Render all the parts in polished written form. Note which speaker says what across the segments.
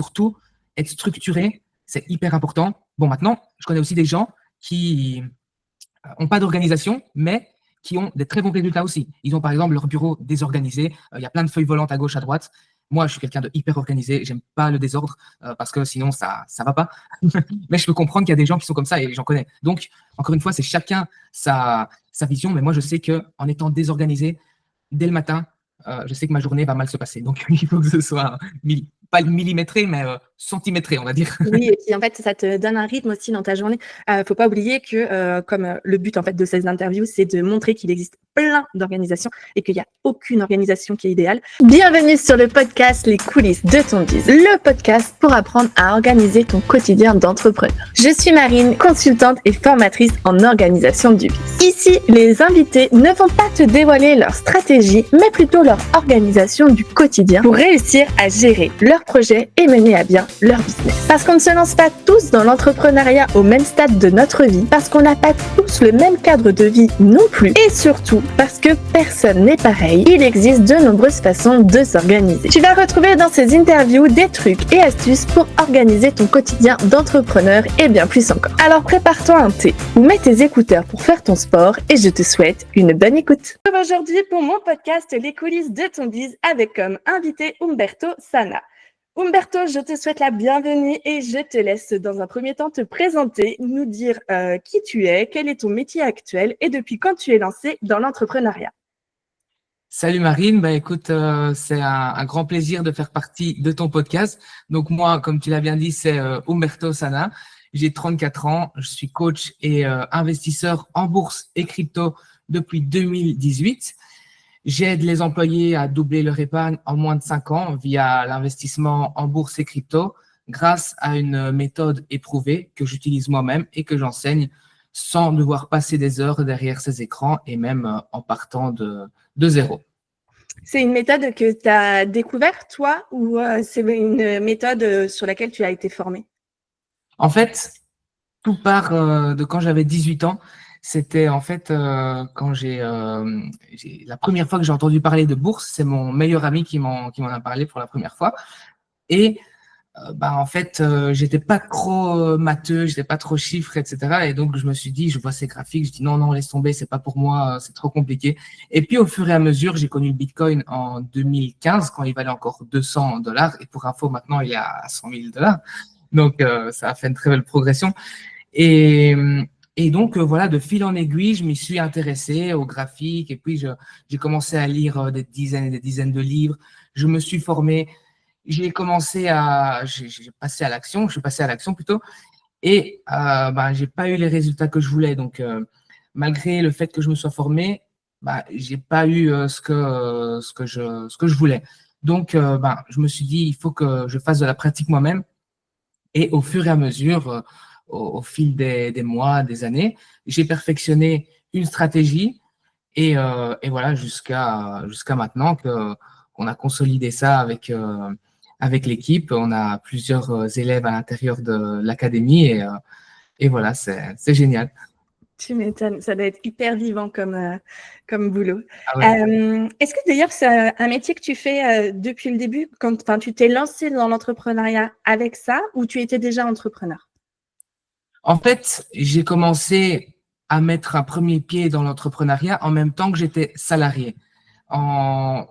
Speaker 1: surtout, être structuré, c'est hyper important. Bon, maintenant, je connais aussi des gens qui n'ont pas d'organisation, mais qui ont des très bons résultats aussi. Ils ont par exemple leur bureau désorganisé, il y a plein de feuilles volantes à gauche, à droite. Moi, je suis quelqu'un de hyper organisé, j'aime pas le désordre parce que sinon, ça va pas. Mais je peux comprendre qu'il y a des gens qui sont comme ça et j'en connais. Donc, encore une fois, c'est chacun sa vision, mais moi, je sais qu'en étant désorganisé, dès le matin, je sais que ma journée va mal se passer. Donc, il faut que ce soit pas millimétré, mais centimétré, on va dire.
Speaker 2: Oui, et puis en fait, ça te donne un rythme aussi dans ta journée. Faut pas oublier que comme le but en fait de ces interviews, c'est de montrer qu'il existe plein d'organisations et qu'il n'y a aucune organisation qui est idéale. Bienvenue sur le podcast Les coulisses de ton biz, le podcast pour apprendre à organiser ton quotidien d'entrepreneur. Je suis Marine, consultante et formatrice en organisation du biz. Ici, les invités ne vont pas te dévoiler leur stratégie, mais plutôt leur organisation du quotidien pour réussir à gérer leurs projets et mener à bien leur business. Parce qu'on ne se lance pas tous dans l'entrepreneuriat au même stade de notre vie, parce qu'on n'a pas tous le même cadre de vie non plus, et surtout parce que personne n'est pareil, il existe de nombreuses façons de s'organiser. Tu vas retrouver dans ces interviews des trucs et astuces pour organiser ton quotidien d'entrepreneur et bien plus encore. Alors prépare-toi un thé ou mets tes écouteurs pour faire ton sport et je te souhaite une bonne écoute. Aujourd'hui pour mon podcast Les coulisses de ton biz avec comme invité Umberto Sana. Umberto, je te souhaite la bienvenue et je te laisse dans un premier temps te présenter, nous dire qui tu es, quel est ton métier actuel et depuis quand tu es lancé dans l'entrepreneuriat.
Speaker 1: Salut Marine, écoute, c'est un grand plaisir de faire partie de ton podcast. Donc moi, comme tu l'as bien dit, c'est Umberto Sana. J'ai 34 ans, je suis coach et investisseur en bourse et crypto depuis 2018. J'aide les employés à doubler leur épargne en moins de 5 ans via l'investissement en bourse et crypto grâce à une méthode éprouvée que j'utilise moi-même et que j'enseigne sans devoir passer des heures derrière ces écrans et même en partant de zéro.
Speaker 2: C'est une méthode que tu as découverte, toi, ou c'est une méthode sur laquelle tu as été formé?
Speaker 1: En fait, tout part de quand j'avais 18 ans. C'était en fait quand la première fois que j'ai entendu parler de bourse, c'est mon meilleur ami qui m'en a parlé pour la première fois. Et en fait, j'étais pas trop matheux, j'étais pas trop chiffre, etc. Et donc je me suis dit, je vois ces graphiques, je dis non, laisse tomber, c'est pas pour moi, c'est trop compliqué. Et puis au fur et à mesure, j'ai connu le Bitcoin en 2015 quand il valait encore $200. Et pour info, maintenant il est à $100 000. Donc ça a fait une très belle progression. Et donc, voilà, de fil en aiguille, je m'y suis intéressé aux graphiques et puis j'ai commencé à lire des dizaines et des dizaines de livres. Je me suis formé, j'ai passé à l'action, je suis passé à l'action plutôt, et j'ai pas eu les résultats que je voulais. Donc, malgré le fait que je me sois formé, j'ai pas eu ce que je voulais. Donc, je me suis dit, il faut que je fasse de la pratique moi-même. Et au fur et à mesure, au fil des mois, des années, j'ai perfectionné une stratégie et voilà jusqu'à maintenant qu'on a consolidé ça avec l'équipe. On a plusieurs élèves à l'intérieur de l'académie et voilà, c'est génial.
Speaker 2: Tu m'étonnes, ça doit être hyper vivant comme boulot.
Speaker 1: Ah ouais.
Speaker 2: Est-ce que d'ailleurs c'est un métier que tu fais depuis le début, quand tu t'es lancé dans l'entrepreneuriat avec ça ou tu étais déjà entrepreneur?
Speaker 1: En fait, j'ai commencé à mettre un premier pied dans l'entrepreneuriat en même temps que j'étais salarié. On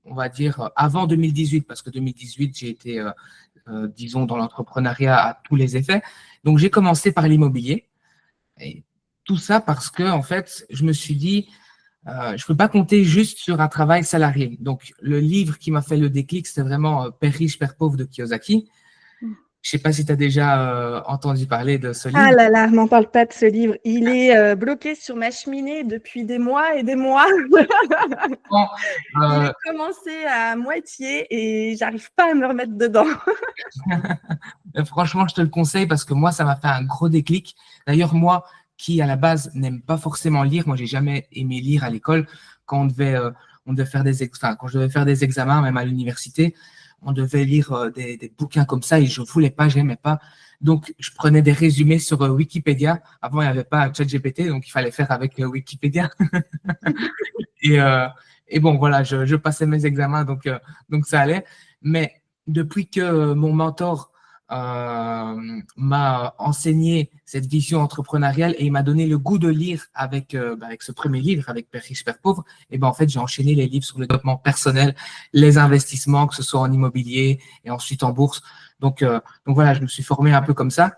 Speaker 1: va dire avant 2018, parce que 2018, j'ai été, disons, dans l'entrepreneuriat à tous les effets. Donc, j'ai commencé par l'immobilier. Et tout ça parce que, en fait, je me suis dit, je ne peux pas compter juste sur un travail salarié. Donc, le livre qui m'a fait le déclic, c'était vraiment Père riche, Père pauvre de Kiyosaki. Je ne sais pas si tu as déjà entendu parler de ce livre.
Speaker 2: Ah là là, m'en parle pas de ce livre. Il est bloqué sur ma cheminée depuis des mois et des mois. Il a commencé à moitié et j'arrive pas à me remettre dedans.
Speaker 1: Franchement, je te le conseille parce que moi, ça m'a fait un gros déclic. D'ailleurs, moi, qui à la base n'aime pas forcément lire, moi, j'ai jamais aimé lire à l'école. Quand on devait faire quand je devais faire des examens, même à l'université, on devait lire des bouquins comme ça et je voulais pas, j'aimais pas. Donc, je prenais des résumés sur Wikipédia. Avant, il n'y avait pas ChatGPT, donc il fallait faire avec Wikipédia. Et bon, voilà, je passais mes examens, donc ça allait. Mais depuis que mon mentor m'a enseigné cette vision entrepreneuriale et il m'a donné le goût de lire avec ce premier livre, avec Père riche, Père pauvre, et ben en fait, j'ai enchaîné les livres sur le développement personnel, les investissements, que ce soit en immobilier et ensuite en bourse. Donc voilà, je me suis formé un peu comme ça.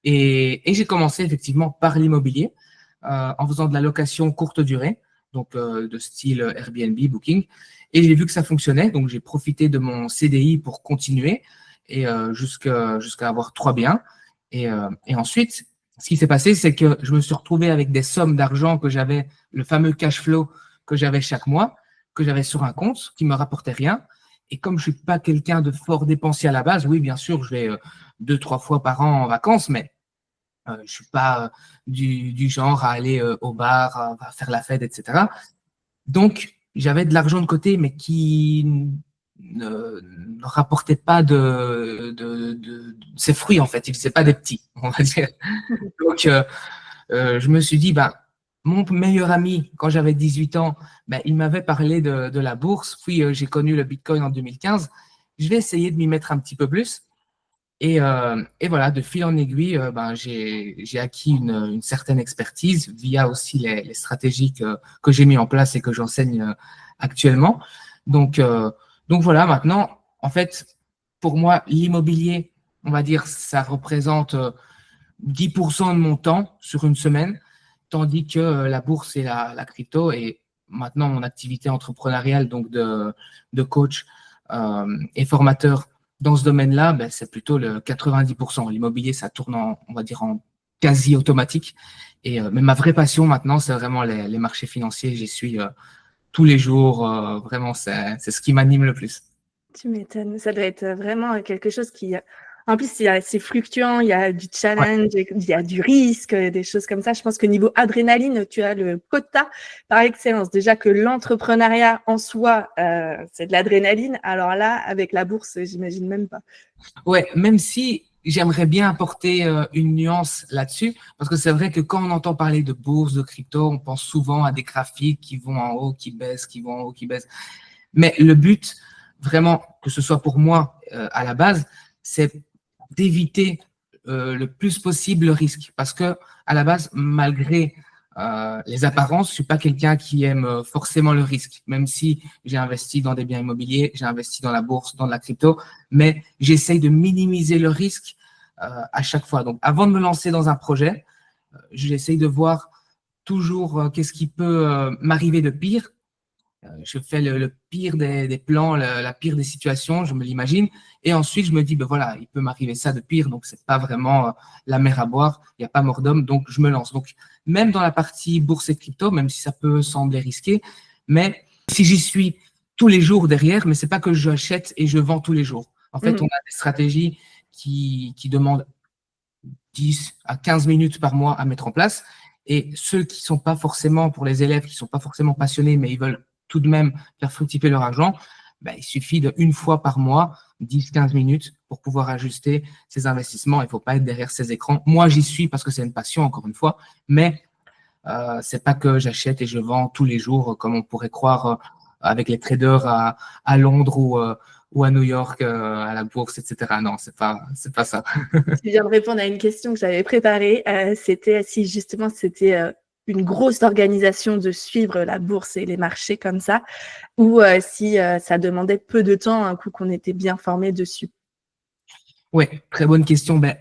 Speaker 1: Et j'ai commencé effectivement par l'immobilier en faisant de la location courte durée, donc de style Airbnb, Booking. Et j'ai vu que ça fonctionnait, donc j'ai profité de mon CDI pour continuer et jusqu'à avoir 3 biens. Et ensuite, ce qui s'est passé, c'est que je me suis retrouvé avec des sommes d'argent que j'avais, le fameux cash flow que j'avais chaque mois, que j'avais sur un compte qui me rapportait rien. Et comme je suis pas quelqu'un de fort dépensier à la base, oui, bien sûr, je vais 2, 3 fois par an en vacances, mais je suis pas du genre à aller au bar, à faire la fête, etc. Donc, j'avais de l'argent de côté, mais qui ne rapportait pas de ses fruits, en fait. Il ne faisait pas des petits, on va dire. Donc, je me suis dit, bah, mon meilleur ami, quand j'avais 18 ans, bah, il m'avait parlé de la bourse. Puis, j'ai connu le Bitcoin en 2015. Je vais essayer de m'y mettre un petit peu plus. Et voilà, de fil en aiguille, ben, j'ai acquis une certaine expertise via aussi les stratégies que j'ai mis en place et que j'enseigne actuellement. Donc, euh, donc voilà, maintenant, en fait, pour moi, l'immobilier, on va dire, ça représente 10% de mon temps sur une semaine, tandis que la bourse et la crypto et maintenant mon activité entrepreneuriale, donc de coach et formateur dans ce domaine-là, ben, c'est plutôt le 90%. L'immobilier, ça tourne on va dire, en quasi automatique. Mais ma vraie passion maintenant, c'est vraiment les marchés financiers. J'y suis tous les jours. Vraiment, c'est ce qui m'anime le plus.
Speaker 2: Tu m'étonnes. Ça doit être vraiment quelque chose qui, en plus, c'est fluctuant, il y a du
Speaker 1: Ouais.
Speaker 2: challenge, il y a du risque, des choses comme ça. Je pense que niveau adrénaline, tu as le quota par excellence. Déjà que l'entrepreneuriat en soi, c'est de l'adrénaline. Alors là, avec la bourse, j'imagine même pas.
Speaker 1: Ouais, même si j'aimerais bien apporter une nuance là-dessus, parce que c'est vrai que quand on entend parler de bourse, de crypto, on pense souvent à des graphiques qui vont en haut, qui baissent, qui vont en haut, qui baissent. Mais le but, vraiment, que ce soit pour moi à la base, c'est d'éviter le plus possible le risque. Parce que à la base, malgré les apparences, je suis pas quelqu'un qui aime forcément le risque. Même si j'ai investi dans des biens immobiliers, j'ai investi dans la bourse, dans la crypto, mais j'essaye de minimiser le risque à chaque fois. Donc, avant de me lancer dans un projet, j'essaye de voir toujours qu'est-ce qui peut m'arriver de pire. Je fais le pire des plans, la pire des situations, je me l'imagine. Et ensuite, je me dis, ben voilà, il peut m'arriver ça de pire, donc c'est pas vraiment la mer à boire, il n'y a pas mort d'homme, donc je me lance. Donc, même dans la partie bourse et crypto, même si ça peut sembler risqué, mais si j'y suis tous les jours derrière, mais c'est pas que j'achète et je vends tous les jours. En fait, on a des stratégies qui demandent 10 à 15 minutes par mois à mettre en place. Et ceux qui sont pas forcément, pour les élèves qui sont pas forcément passionnés, mais ils veulent tout de même faire fructifier leur argent, ben, il suffit d'une fois par mois, 10-15 minutes pour pouvoir ajuster ses investissements. Il ne faut pas être derrière ces écrans. Moi, j'y suis parce que c'est une passion, encore une fois, mais c'est pas que j'achète et je vends tous les jours, comme on pourrait croire avec les traders à Londres ou à New York, à la bourse, etc. Non, c'est pas ça.
Speaker 2: Tu viens de répondre à une question que j'avais préparée. C'était si justement c'était une grosse organisation de suivre la bourse et les marchés comme ça, ou si ça demandait peu de temps, un coup qu'on était bien formé dessus.
Speaker 1: Oui, très bonne question. Ben,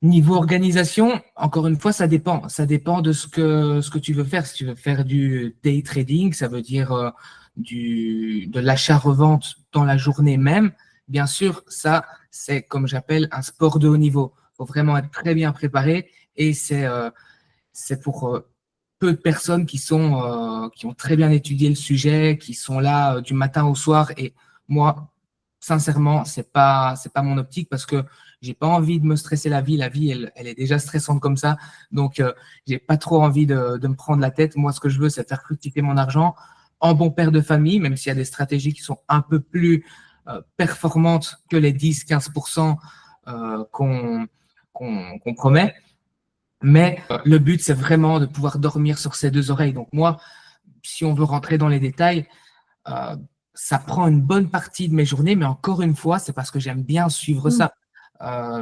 Speaker 1: niveau organisation, encore une fois, ça dépend. Ça dépend de ce que tu veux faire. Si tu veux faire du day trading, ça veut dire de l'achat-revente dans la journée même. Bien sûr, ça, c'est comme j'appelle un sport de haut niveau. Il faut vraiment être très bien préparé et c'est pour peu de personnes qui ont très bien étudié le sujet, qui sont là du matin au soir. Et moi, sincèrement, c'est pas mon optique parce que j'ai pas envie de me stresser la vie. La vie, elle est déjà stressante comme ça. Donc, j'ai pas trop envie de me prendre la tête. Moi, ce que je veux, c'est faire fructifier mon argent en bon père de famille, même s'il y a des stratégies qui sont un peu plus performantes que les 10-15% qu'on promet. Mais le but, c'est vraiment de pouvoir dormir sur ses deux oreilles. Donc moi, si on veut rentrer dans les détails, euh, ça prend une bonne partie de mes journées, mais encore une fois, c'est parce que j'aime bien suivre ça.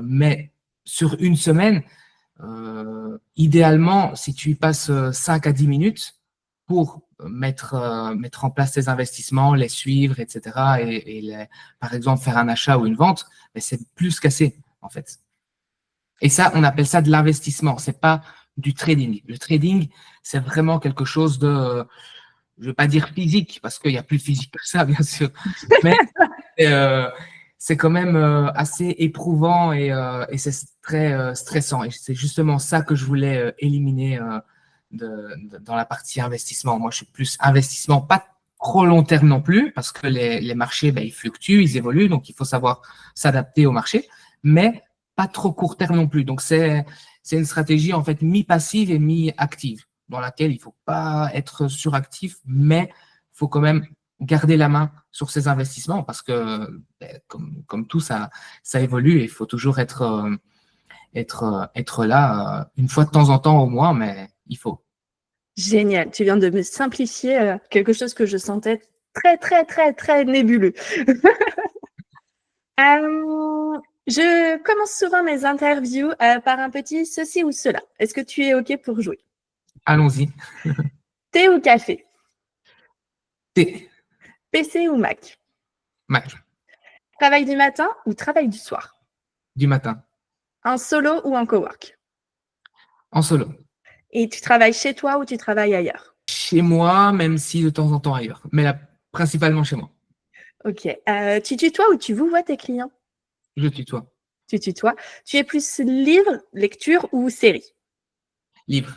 Speaker 1: Mais sur une semaine, idéalement, si tu y passes 5 à 10 minutes pour mettre en place tes investissements, les suivre, etc., et par exemple faire un achat ou une vente, mais c'est plus qu'assez, en fait. Et ça, on appelle ça de l'investissement, c'est pas du trading. Le trading, c'est vraiment quelque chose de, je ne vais pas dire physique, parce qu'il n'y a plus de physique que ça, bien sûr, mais c'est quand même assez éprouvant et c'est très stressant. Et c'est justement ça que je voulais éliminer dans la partie investissement. Moi, je suis plus investissement, pas trop long terme non plus, parce que les marchés, ben, ils fluctuent, ils évoluent, donc il faut savoir s'adapter au marché, mais pas trop court terme non plus. Donc, c'est une stratégie en fait mi-passive et mi-active, dans laquelle il ne faut pas être suractif, mais il faut quand même garder la main sur ses investissements parce que, ben, comme tout, ça évolue et il faut toujours être là une fois de temps en temps au moins, mais il faut.
Speaker 2: Génial, tu viens de me simplifier quelque chose que je sentais très, très, très, très nébuleux. Je commence souvent mes interviews par un petit ceci ou cela. Est-ce que tu es OK pour jouer?
Speaker 1: Allons-y.
Speaker 2: Thé ou café?
Speaker 1: Thé.
Speaker 2: PC ou Mac?
Speaker 1: Mac.
Speaker 2: Travail du matin ou travail du soir?
Speaker 1: Du matin.
Speaker 2: En solo ou en cowork?
Speaker 1: En solo.
Speaker 2: Et tu travailles chez toi ou tu travailles ailleurs?
Speaker 1: Chez moi, même si de temps en temps ailleurs, mais là, principalement chez moi.
Speaker 2: OK. Tu tutoies ou tu vouvoies tes clients?
Speaker 1: Je tutoie.
Speaker 2: Tu tutoies. Tu es plus livre, lecture ou série?
Speaker 1: Livre.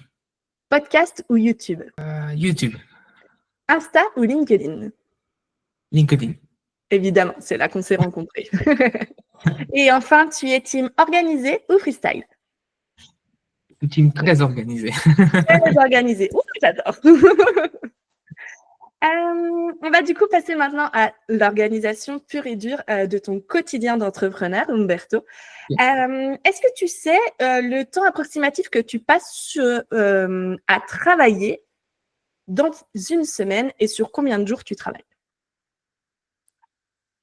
Speaker 2: Podcast ou YouTube?
Speaker 1: YouTube.
Speaker 2: Insta ou LinkedIn?
Speaker 1: LinkedIn.
Speaker 2: Évidemment, c'est là qu'on s'est rencontrés. Et enfin, tu es team organisé ou freestyle?
Speaker 1: Une team très organisée.
Speaker 2: Très organisé. Ouh, j'adore. On va du coup passer maintenant à l'organisation pure et dure de ton quotidien d'entrepreneur, Umberto. Est-ce que tu sais le temps approximatif que tu passes à travailler dans une semaine et sur combien de jours tu travailles?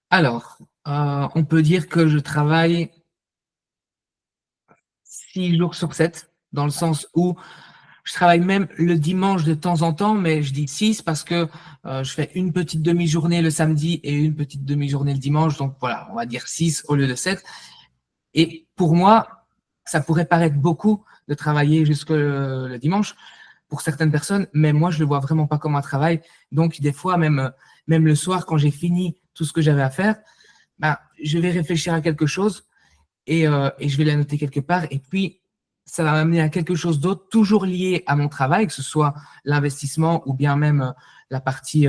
Speaker 1: Alors, on peut dire que je travaille 6 jours sur 7, dans le sens où je travaille même le dimanche de temps en temps, mais je dis 6 parce que je fais une petite demi-journée le samedi et une petite demi-journée le dimanche. Donc voilà, on va dire 6 au lieu de 7. Et pour moi, ça pourrait paraître beaucoup de travailler jusque le dimanche pour certaines personnes, mais moi, je le vois vraiment pas comme un travail. Donc, des fois, même le soir, quand j'ai fini tout ce que j'avais à faire, ben, je vais réfléchir à quelque chose et je vais la noter quelque part. Et puis, ça va m'amener à quelque chose d'autre, toujours lié à mon travail, que ce soit l'investissement ou bien même la partie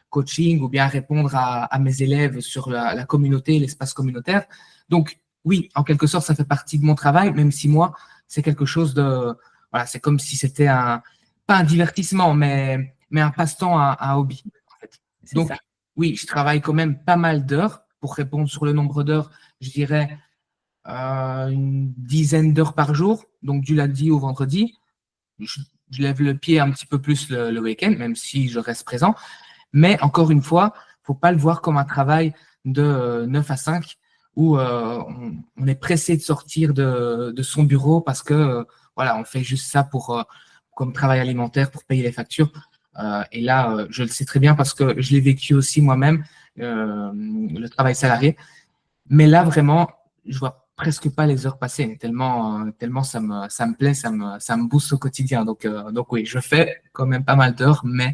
Speaker 1: coaching ou bien répondre à mes élèves sur la communauté, l'espace communautaire. Donc, oui, en quelque sorte, ça fait partie de mon travail, même si moi, c'est quelque chose de… Voilà, c'est comme si c'était pas un divertissement, mais un passe-temps, un hobby. En fait. Donc,
Speaker 2: Ça.
Speaker 1: oui, je travaille quand même pas mal d'heures. Pour répondre sur le nombre d'heures, je dirais une dizaine d'heures par jour, donc du lundi au vendredi. Je lève le pied un petit peu plus le week-end, même si je reste présent. Mais encore une fois, faut pas le voir comme un travail de 9 à 5 où on est pressé de sortir de son bureau parce que voilà, on fait juste ça pour comme travail alimentaire pour payer les factures. Et là, je le sais très bien parce que je l'ai vécu aussi moi-même, le travail salarié. Mais là, vraiment, je vois presque pas les heures passer, tellement ça me plaît, ça me booste au quotidien. Donc oui, je fais quand même pas mal d'heures, mais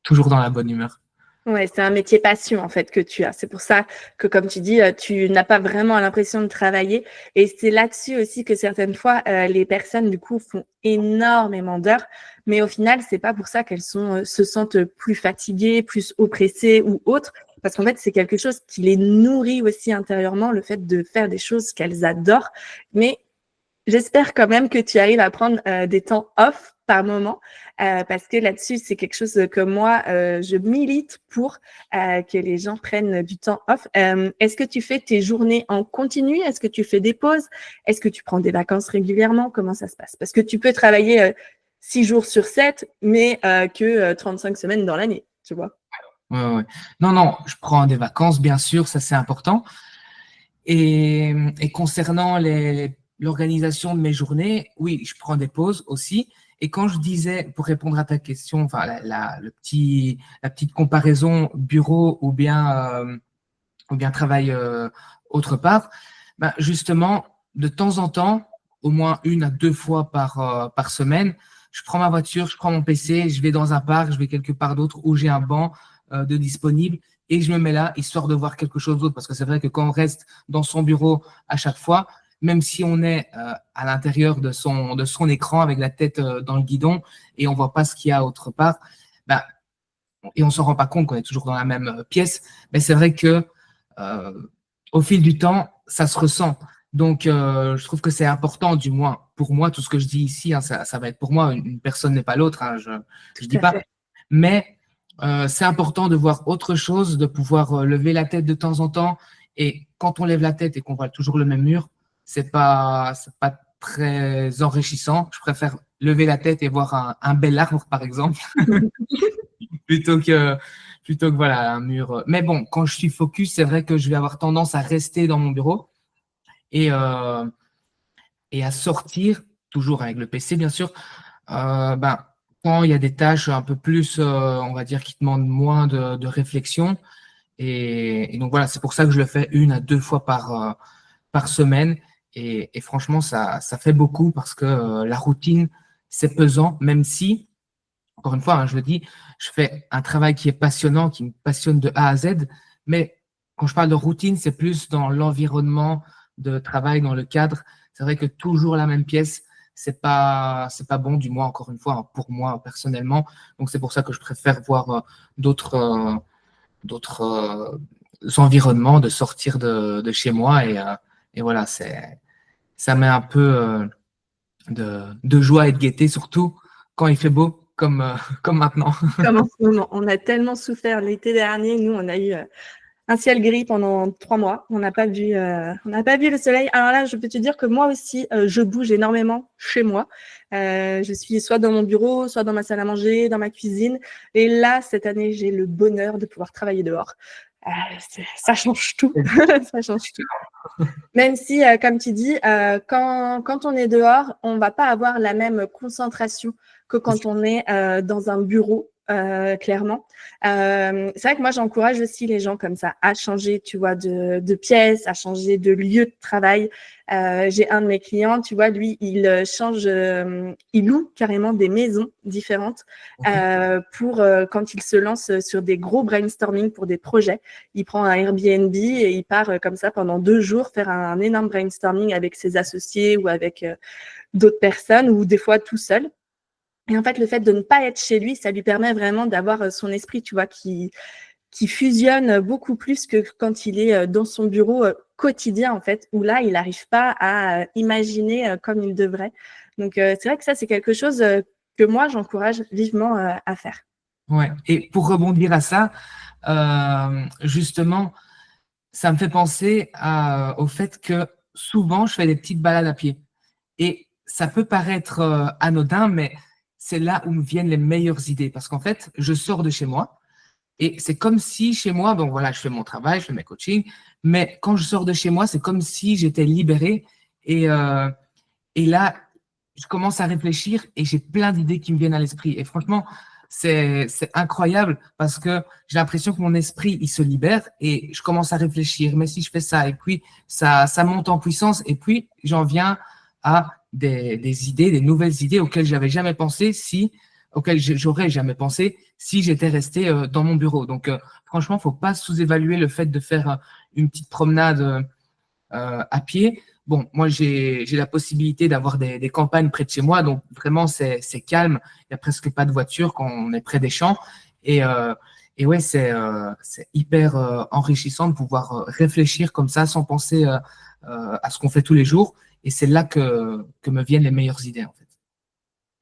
Speaker 1: toujours dans la bonne humeur.
Speaker 2: Ouais, c'est un métier passion en fait que tu as. C'est pour ça que, comme tu dis, tu n'as pas vraiment l'impression de travailler. Et c'est là-dessus aussi que certaines fois, les personnes du coup font énormément d'heures, mais au final, c'est pas pour ça qu'elles se sentent plus fatiguées, plus oppressées ou autres, parce qu'en fait, c'est quelque chose qui les nourrit aussi intérieurement, le fait de faire des choses qu'elles adorent. Mais j'espère quand même que tu arrives à prendre des temps off par moment, parce que là-dessus, c'est quelque chose que moi, je milite pour que les gens prennent du temps off. Est-ce que tu fais tes journées en continu? Est-ce que tu fais des pauses? Est-ce que tu prends des vacances régulièrement? Comment ça se passe? Parce que tu peux travailler 6 jours sur 7, mais que 35 semaines dans l'année, tu vois.
Speaker 1: Ouais, ouais. Non, non, je prends des vacances, bien sûr, ça c'est important. Et concernant l'organisation de mes journées, oui, je prends des pauses aussi. Et quand je disais, pour répondre à ta question, enfin, la petite comparaison bureau ou bien travail autre part, ben justement, de temps en temps, au moins 1 à 2 fois par semaine, je prends ma voiture, je prends mon PC, je vais dans un parc, je vais quelque part d'autre où j'ai un banc de disponible et je me mets là, histoire de voir quelque chose d'autre. Parce que c'est vrai que quand on reste dans son bureau à chaque fois, même si on est à l'intérieur de son écran avec la tête dans le guidon et on voit pas ce qu'il y a autre part, ben, et on s'en rend pas compte qu'on est toujours dans la même pièce, mais c'est vrai que euh, au fil du temps, ça se ressent. Donc, je trouve que c'est important, du moins pour moi, tout ce que je dis ici, hein, ça va être pour moi, une personne n'est pas l'autre, hein, je
Speaker 2: Tout
Speaker 1: dis
Speaker 2: à
Speaker 1: pas.
Speaker 2: fait.
Speaker 1: Mais c'est important de voir autre chose, de pouvoir lever la tête de temps en temps. Et quand on lève la tête et qu'on voit toujours le même mur, c'est pas très enrichissant. Je préfère lever la tête et voir un bel arbre, par exemple, plutôt que, plutôt que voilà, un mur. Mais bon, quand je suis focus, c'est vrai que je vais avoir tendance à rester dans mon bureau et, euh, et à sortir, toujours avec le PC bien sûr, ben, quand il y a des tâches un peu plus, on va dire, qui demandent moins de réflexion. Et donc voilà, c'est pour ça que je le fais 1 à 2 fois par semaine. Et franchement, ça fait beaucoup parce que la routine, c'est pesant, même si encore une fois, hein, je le dis, je fais un travail qui est passionnant, qui me passionne de A à Z, mais quand je parle de routine, c'est plus dans l'environnement de travail, dans le cadre. C'est vrai que toujours la même pièce, c'est pas bon, du moins, encore une fois, hein, pour moi personnellement. Donc, c'est pour ça que je préfère voir d'autres d'autres environnements, de sortir de chez moi. Et voilà, ça met un peu de joie et de gaieté, surtout quand il fait beau, comme, comme maintenant.
Speaker 2: Comme en ce moment, on a tellement souffert l'été dernier. Nous, on a eu un ciel gris pendant 3 mois. On n'a pas vu le soleil. Alors là, je peux te dire que moi aussi, je bouge énormément chez moi. Je suis soit dans mon bureau, soit dans ma salle à manger, dans ma cuisine. Et là, cette année, j'ai le bonheur de pouvoir travailler dehors. Ça change tout. Ça change tout. Même si, comme tu dis, quand on est dehors, on va pas avoir la même concentration que quand on est dans un bureau, clairement. C'est vrai que moi, j'encourage aussi les gens comme ça à changer, tu vois, de pièce, à changer de lieu de travail. J'ai un de mes clients, tu vois, lui, il change, il loue carrément des maisons différentes pour quand il se lance sur des gros brainstorming pour des projets. Il prend un Airbnb et il part comme ça pendant 2 jours faire un énorme brainstorming avec ses associés ou avec d'autres personnes ou des fois tout seul. Et en fait, le fait de ne pas être chez lui, ça lui permet vraiment d'avoir son esprit, tu vois, qui fusionne beaucoup plus que quand il est dans son bureau quotidien, en fait, où là, il n'arrive pas à imaginer comme il devrait. Donc, c'est vrai que ça, c'est quelque chose que moi, j'encourage vivement à faire.
Speaker 1: Ouais. Et pour rebondir à ça, justement, ça me fait penser au fait que souvent, je fais des petites balades à pied. Et ça peut paraître anodin, mais c'est là où me viennent les meilleures idées. Parce qu'en fait, je sors de chez moi et c'est comme si chez moi, bon voilà, je fais mon travail, je fais mes coachings, mais quand je sors de chez moi, c'est comme si j'étais libéré. Et, euh, et là, je commence à réfléchir et j'ai plein d'idées qui me viennent à l'esprit. Et franchement, c'est incroyable parce que j'ai l'impression que mon esprit, il se libère et je commence à réfléchir. Mais si je fais ça, et puis ça monte en puissance, et puis j'en viens à des idées, des nouvelles idées auxquelles j'avais jamais pensé auxquelles j'aurais jamais pensé si j'étais resté dans mon bureau. Donc, franchement, faut pas sous-évaluer le fait de faire une petite promenade à pied. Bon, moi, j'ai la possibilité d'avoir des campagnes près de chez moi, donc vraiment, c'est calme. Il n'y a presque pas de voiture quand on est près des champs. Et, euh, et ouais, c'est hyper enrichissant de pouvoir réfléchir comme ça sans penser à ce qu'on fait tous les jours. Et c'est là que me viennent les meilleures idées, en fait.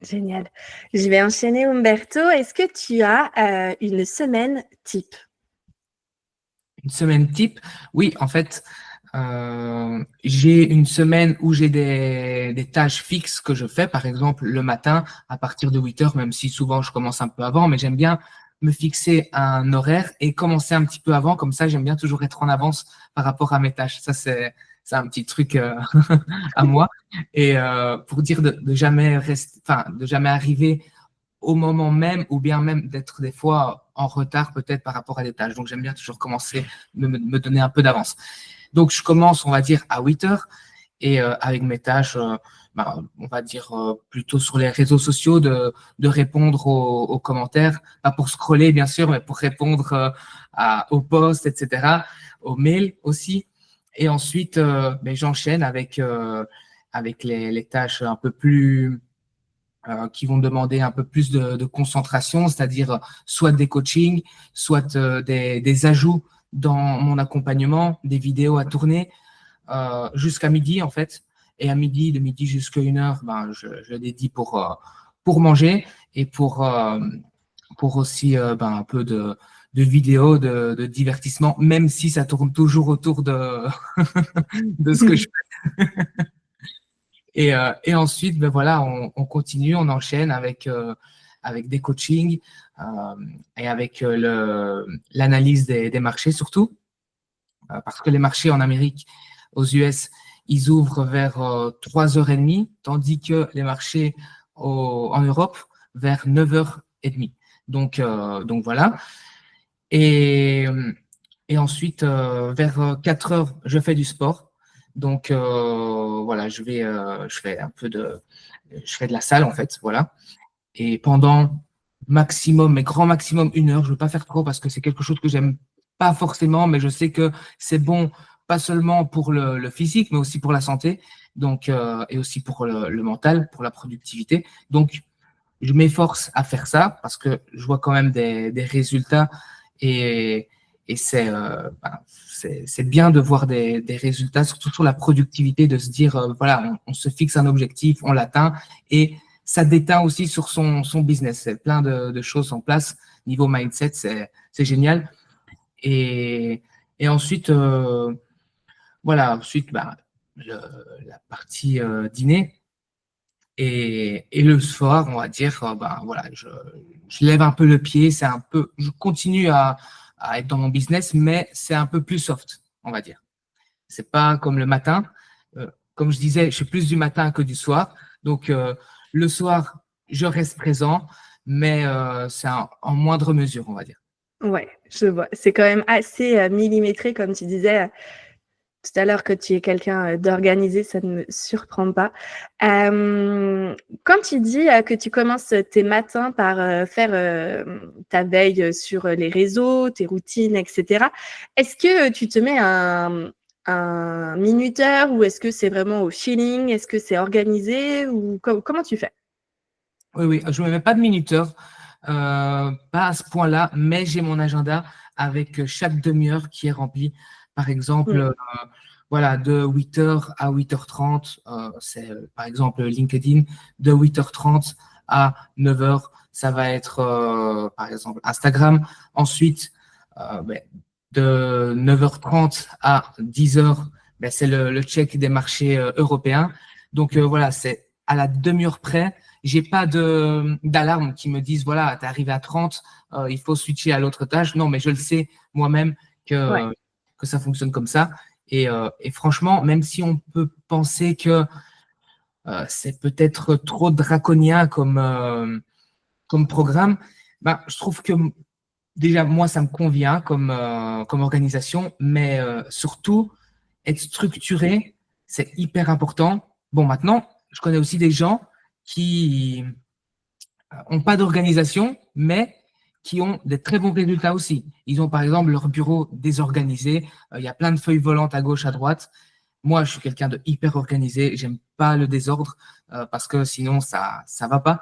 Speaker 2: Génial. Je vais enchaîner, Umberto. Est-ce que tu as une semaine type?
Speaker 1: Une semaine type, oui, en fait, j'ai une semaine où j'ai des tâches fixes que je fais, par exemple le matin à partir de 8 heures, même si souvent je commence un peu avant, mais j'aime bien me fixer un horaire et commencer un petit peu avant. Comme ça, j'aime bien toujours être en avance par rapport à mes tâches. Ça, c'est un petit truc à moi. Et pour dire de jamais rester, enfin, de jamais arriver au moment même ou bien même d'être des fois en retard peut-être par rapport à des tâches. Donc, j'aime bien toujours commencer, me donner un peu d'avance. Donc, je commence, on va dire, à 8 heures et avec mes tâches, on va dire plutôt sur les réseaux sociaux, de répondre aux commentaires, pas pour scroller bien sûr, mais pour répondre aux posts, etc., aux mails aussi. Et ensuite, j'enchaîne avec les tâches un peu plus qui vont demander un peu plus de concentration, c'est-à-dire soit des coachings, soit des ajouts dans mon accompagnement, des vidéos à tourner jusqu'à midi en fait. Et à midi, de midi jusqu'à 1 heure, je dédie pour manger et pour aussi un peu de vidéos, de divertissement, même si ça tourne toujours autour de, de ce que je fais. Et ensuite, voilà, on continue, on enchaîne avec des coachings et avec l'analyse des marchés surtout, parce que les marchés en Amérique, aux US, ils ouvrent vers 3h30, tandis que les marchés en Europe, vers 9h30. Donc voilà. Et, et ensuite, vers 4h, je fais du sport. Donc voilà, je fais de la salle en fait, voilà. Et pendant maximum, mais grand maximum 1 heure, je ne veux pas faire trop parce que c'est quelque chose que j'aime pas forcément, mais je sais que c'est bon, pas seulement pour le physique, mais aussi pour la santé, donc et aussi pour le mental, pour la productivité. Donc je m'efforce à faire ça parce que je vois quand même des résultats et, et c'est bien de voir des résultats, surtout sur la productivité, de se dire, voilà, on se fixe un objectif, on l'atteint et ça déteint aussi sur son business. C'est plein de choses en place. Niveau mindset, c'est génial. Et, et ensuite, voilà, ensuite, la partie dîner. Et le soir, on va dire, voilà, je lève un peu le pied, je continue à être dans mon business, mais c'est un peu plus soft, on va dire. C'est pas comme le matin. Comme je disais, je suis plus du matin que du soir. Donc, le soir, je reste présent, mais c'est en moindre mesure, on va dire.
Speaker 2: Ouais, je vois. C'est quand même assez millimétré, comme tu disais tout à l'heure que tu es quelqu'un d'organisé, ça ne me surprend pas. Quand tu dis que tu commences tes matins par faire ta veille sur les réseaux, tes routines, etc., est-ce que tu te mets un minuteur ou est-ce que c'est vraiment au feeling? Est-ce que c'est organisé ou comment tu fais?
Speaker 1: Oui, oui, je ne me mets pas de minuteur, pas à ce point-là, mais j'ai mon agenda avec chaque demi-heure qui est rempli. Par exemple, voilà, de 8h à 8h30, c'est par exemple LinkedIn, de 8h30 à 9h, ça va être par exemple Instagram. Ensuite, de 9h30 à 10h, c'est le check des marchés européens. Donc voilà, c'est à la demi-heure près. J'ai pas d'alarme qui me disent voilà, t'es arrivé à 30, il faut switcher à l'autre tâche. Non, mais je le sais moi-même
Speaker 2: Ouais.
Speaker 1: que ça fonctionne comme ça. Et franchement, même si on peut penser que c'est peut-être trop draconien comme programme, je trouve que déjà, moi, ça me convient comme organisation, mais surtout, être structuré, c'est hyper important. Bon, maintenant, je connais aussi des gens qui n'ont pas d'organisation, mais qui ont des très bons résultats aussi. Ils ont par exemple leur bureau désorganisé, il y a plein de feuilles volantes à gauche, à droite. Moi, je suis quelqu'un de hyper organisé, j'aime pas le désordre parce que sinon ça va pas.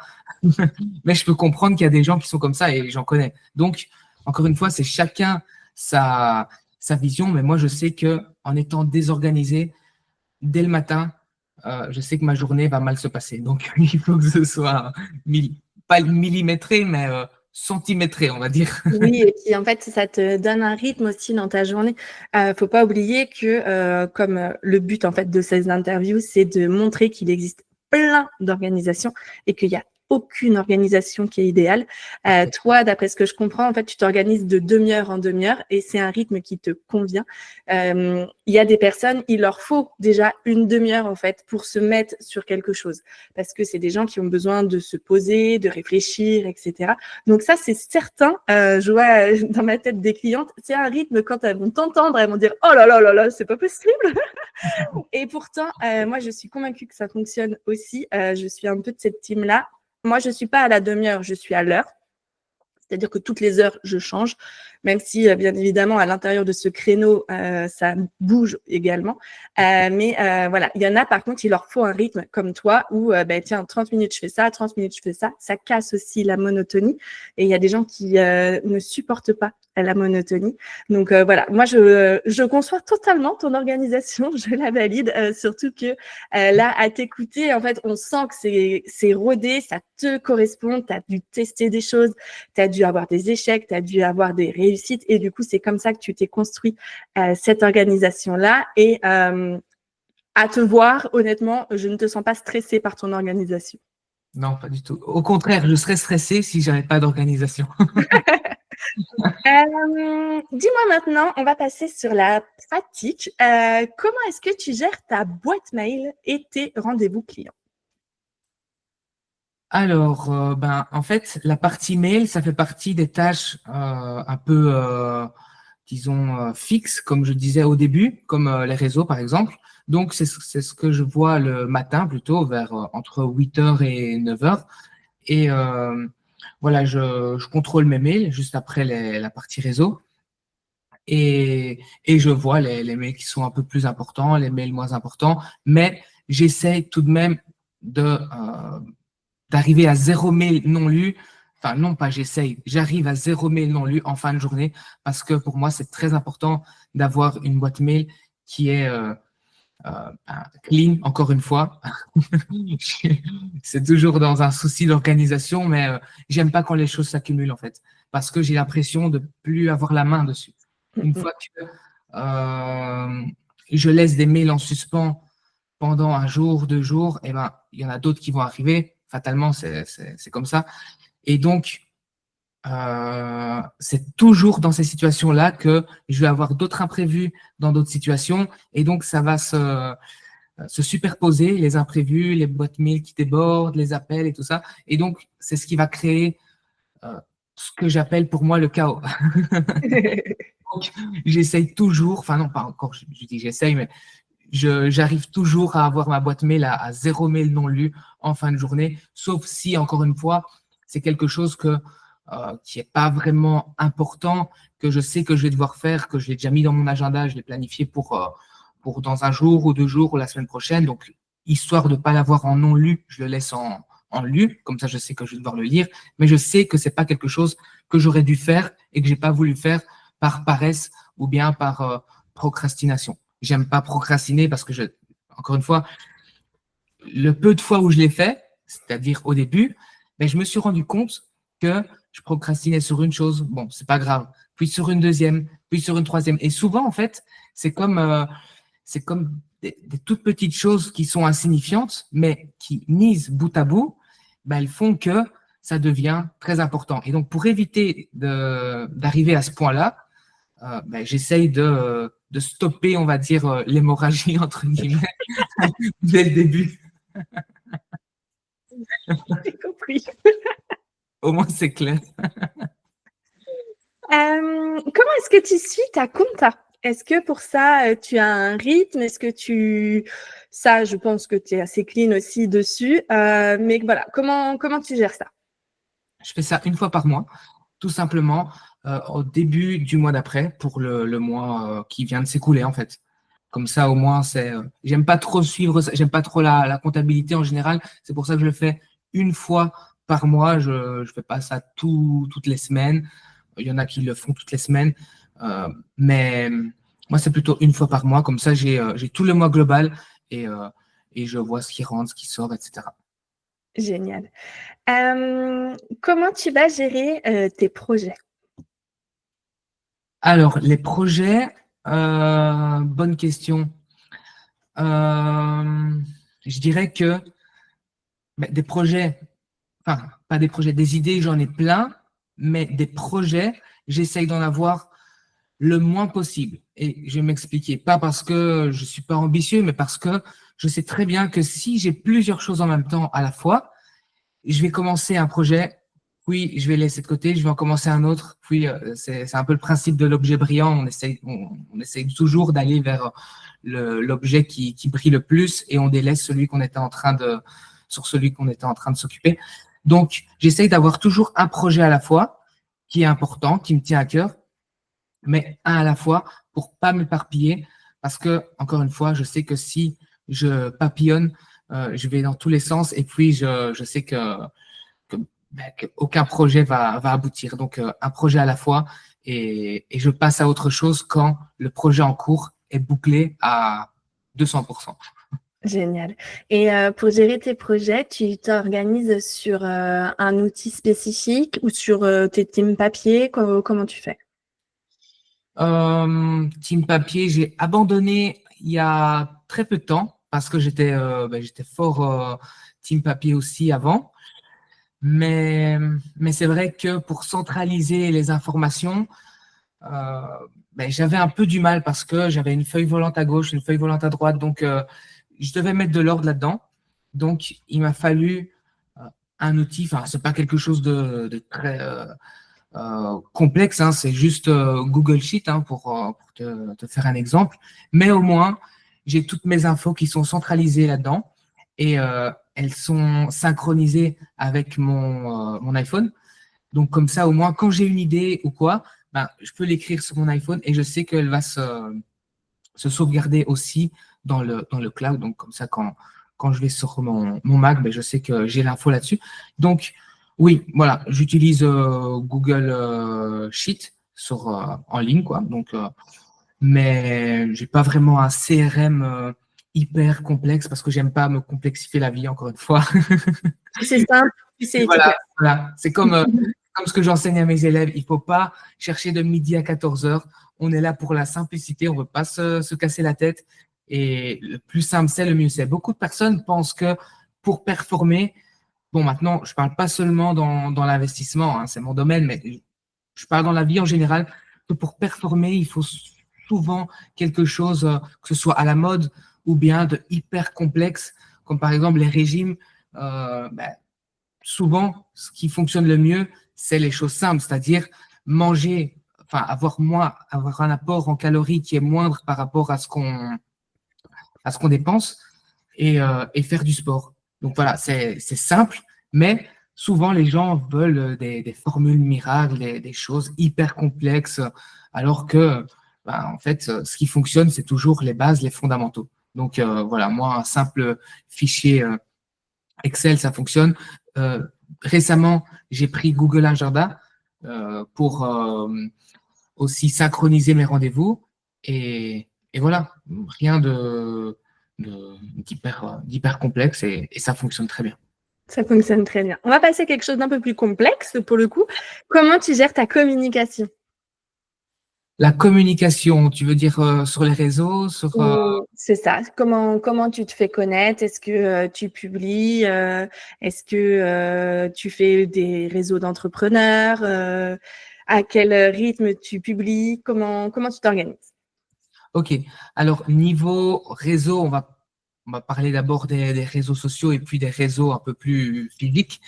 Speaker 1: Mais je peux comprendre qu'il y a des gens qui sont comme ça et j'en connais. Donc, encore une fois, c'est chacun sa vision, mais moi je sais que en étant désorganisé dès le matin, je sais que ma journée va mal se passer. Donc, il faut que ce soit pas millimétré, mais centimétré, on va dire.
Speaker 2: Oui, et puis en fait, ça te donne un rythme aussi dans ta journée. Faut pas oublier que comme le but en fait de ces interviews, c'est de montrer qu'il existe plein d'organisations et qu'il y a aucune organisation qui est idéale. Toi, d'après ce que je comprends, en fait, tu t'organises de demi-heure en demi-heure et c'est un rythme qui te convient. Il y a des personnes, il leur faut déjà une demi-heure, en fait, pour se mettre sur quelque chose. Parce que c'est des gens qui ont besoin de se poser, de réfléchir, etc. Donc ça, c'est certain. Je vois dans ma tête des clientes, c'est un rythme, quand elles vont t'entendre, elles vont dire « Oh là là là là, c'est pas possible !» Et pourtant, moi, je suis convaincue que ça fonctionne aussi. Je suis un peu de cette team-là. Moi, je ne suis pas à la demi-heure, je suis à l'heure. C'est-à-dire que toutes les heures, je change, même si, bien évidemment, à l'intérieur de ce créneau, ça bouge également. Mais voilà, il y en a, par contre, il leur faut un rythme comme toi où, tiens, 30 minutes, je fais ça, 30 minutes, je fais ça. Ça casse aussi la monotonie. Et il y a des gens qui ne supportent pas la monotonie. Donc voilà, moi, je conçois totalement ton organisation, je la valide, surtout que là, à t'écouter, en fait, on sent que c'est rodé, ça te correspond, tu as dû tester des choses, tu as dû avoir des échecs, tu as dû avoir des réussites et du coup, c'est comme ça que tu t'es construit cette organisation-là et à te voir, honnêtement, je ne te sens pas stressée par ton organisation.
Speaker 1: Non, pas du tout. Au contraire, je serais stressée si j'avais pas d'organisation.
Speaker 2: Dis-moi maintenant, on va passer sur la pratique. Comment est-ce que tu gères ta boîte mail et tes rendez-vous clients?
Speaker 1: Alors, en fait, la partie mail, ça fait partie des tâches un peu, disons, fixes, comme je disais au début, comme les réseaux, par exemple. Donc, c'est ce que je vois le matin, plutôt, vers entre 8h et 9h. Et voilà, je contrôle mes mails juste après la partie réseau. Et je vois les mails qui sont un peu plus importants, les mails moins importants. Mais j'essaye tout de même d'arriver à 0 mail non lu. Enfin, non, pas j'essaye. J'arrive à 0 mail non lu en fin de journée parce que pour moi, c'est très important d'avoir une boîte mail qui est clean, encore une fois. C'est toujours dans un souci d'organisation, mais j'aime pas quand les choses s'accumulent, en fait, parce que j'ai l'impression de plus avoir la main dessus. Une fois que je laisse des mails en suspens pendant un jour, 2 jours, eh ben, il y en a d'autres qui vont arriver. Fatalement, c'est comme ça. Et donc, c'est toujours dans ces situations-là que je vais avoir d'autres imprévus dans d'autres situations. Et donc, ça va se superposer, les imprévus, les boîtes mail qui débordent, les appels et tout ça. Et donc, c'est ce qui va créer ce que j'appelle pour moi le chaos. Donc, j'essaye toujours, enfin non, pas encore, je dis j'essaye, mais j'arrive toujours à avoir ma boîte mail à 0 mail non lu en fin de journée, sauf si, encore une fois, c'est quelque chose qui n'est pas vraiment important, que je sais que je vais devoir faire, que je l'ai déjà mis dans mon agenda, je l'ai planifié pour dans un jour ou 2 jours ou la semaine prochaine. Donc, histoire de ne pas l'avoir en non lu, je le laisse en lu, comme ça je sais que je vais devoir le lire, mais je sais que ce n'est pas quelque chose que j'aurais dû faire et que je n'ai pas voulu faire par paresse ou bien par procrastination. J'aime pas procrastiner parce que, encore une fois, le peu de fois où je l'ai fait, c'est-à-dire au début, je me suis rendu compte que je procrastinais sur une chose, bon, c'est pas grave, puis sur une deuxième, puis sur une troisième. Et souvent, en fait, c'est comme des toutes petites choses qui sont insignifiantes, mais qui, mises bout à bout, elles font que ça devient très important. Et donc, pour éviter d'arriver à ce point-là, j'essaye de stopper, on va dire, l'hémorragie, entre guillemets, dès le début.
Speaker 2: J'ai compris.
Speaker 1: Au moins, c'est clair.
Speaker 2: Comment est-ce que tu suis ta compta? Est-ce que pour ça, tu as un rythme? Est-ce que ça, je pense que tu es assez clean aussi dessus. Mais voilà, comment tu gères ça?
Speaker 1: Je fais ça une fois par mois, tout simplement, au début du mois d'après, pour le mois qui vient de s'écouler, en fait. Comme ça, au moins, j'aime pas trop suivre ça, j'aime pas trop la comptabilité en général. C'est pour ça que je le fais une fois par mois. Je fais pas ça toutes les semaines. Il y en a qui le font toutes les semaines. Mais moi, c'est plutôt une fois par mois. Comme ça, j'ai tout le mois global et je vois ce qui rentre, ce qui sort, etc.
Speaker 2: Génial. Comment tu vas gérer tes projets?
Speaker 1: Alors, les projets, bonne question. Je dirais que des projets, enfin, pas des projets, des idées, j'en ai plein, mais des projets, j'essaye d'en avoir le moins possible. Et je vais m'expliquer. Pas parce que je suis pas ambitieux, mais parce que je sais très bien que si j'ai plusieurs choses en même temps à la fois, je vais commencer un projet, puis je vais laisser de côté, je vais en commencer un autre, puis c'est un peu le principe de l'objet brillant. On essaye toujours d'aller vers l'objet qui brille le plus et on délaisse sur celui qu'on était en train de s'occuper. Donc, j'essaye d'avoir toujours un projet à la fois qui est important, qui me tient à cœur, mais un à la fois pour pas m'éparpiller parce que, encore une fois, je sais que si je papillonne, je vais dans tous les sens et puis je sais qu'aucun projet va aboutir. Donc, un projet à la fois et je passe à autre chose quand le projet en cours est bouclé à 200%.
Speaker 2: Génial. Et pour gérer tes projets, tu t'organises sur un outil spécifique ou sur tes teams papier? Comment tu fais?
Speaker 1: Team papier, j'ai abandonné il y a très peu de temps parce que j'étais fort team papier aussi avant. Mais c'est vrai que pour centraliser les informations, euh, j'avais un peu du mal parce que j'avais une feuille volante à gauche, une feuille volante à droite. Donc, je devais mettre de l'ordre là-dedans. Donc, il m'a fallu un outil. Enfin, c'est pas quelque chose de très complexe, hein, c'est juste Google Sheet pour te faire un exemple. Mais au moins, j'ai toutes mes infos qui sont centralisées là-dedans et elles sont synchronisées avec mon iPhone. Donc comme ça, au moins, quand j'ai une idée ou quoi, je peux l'écrire sur mon iPhone et je sais qu'elle va se sauvegarder aussi dans le cloud. Donc comme ça, quand je vais sur mon Mac, je sais que j'ai l'info là-dessus. Donc oui, voilà, j'utilise Google Sheet en ligne, quoi. Donc, mais j'ai pas vraiment un CRM hyper complexe parce que j'aime pas me complexifier la vie, encore une fois.
Speaker 2: C'est simple, c'est
Speaker 1: Voilà,
Speaker 2: efficace.
Speaker 1: voilà. C'est comme ce que j'enseigne à mes élèves. Il faut pas chercher de midi à 14 heures. On est là pour la simplicité. On veut pas se casser la tête. Et le plus simple c'est, le mieux c'est. Beaucoup de personnes pensent que pour performer, bon, maintenant, je parle pas seulement dans l'investissement, hein, c'est mon domaine, mais je parle dans la vie en général, que pour performer, il faut souvent quelque chose, que ce soit à la mode ou bien de hyper complexe, comme par exemple les régimes. Souvent, ce qui fonctionne le mieux, c'est les choses simples, c'est-à-dire manger, enfin avoir un apport en calories qui est moindre par rapport à ce qu'on dépense et faire du sport. Donc voilà, c'est simple, mais souvent les gens veulent des formules miracles, des choses hyper complexes, alors que en fait, ce qui fonctionne, c'est toujours les bases, les fondamentaux. Donc voilà, moi, un simple fichier Excel, ça fonctionne. Récemment, j'ai pris Google Agenda pour aussi synchroniser mes rendez-vous. Et voilà, rien d'hyper complexe et ça fonctionne très bien.
Speaker 2: Ça fonctionne très bien. On va passer à quelque chose d'un peu plus complexe pour le coup. Comment tu gères ta communication?
Speaker 1: La communication, tu veux dire sur les réseaux,
Speaker 2: C'est ça. Comment tu te fais connaître? Est-ce que tu publies? Est-ce que tu fais des réseaux d'entrepreneurs? À quel rythme tu publies? Comment tu t'organises?
Speaker 1: Ok, alors niveau réseau, on va parler d'abord des réseaux sociaux et puis des réseaux un peu plus physiques.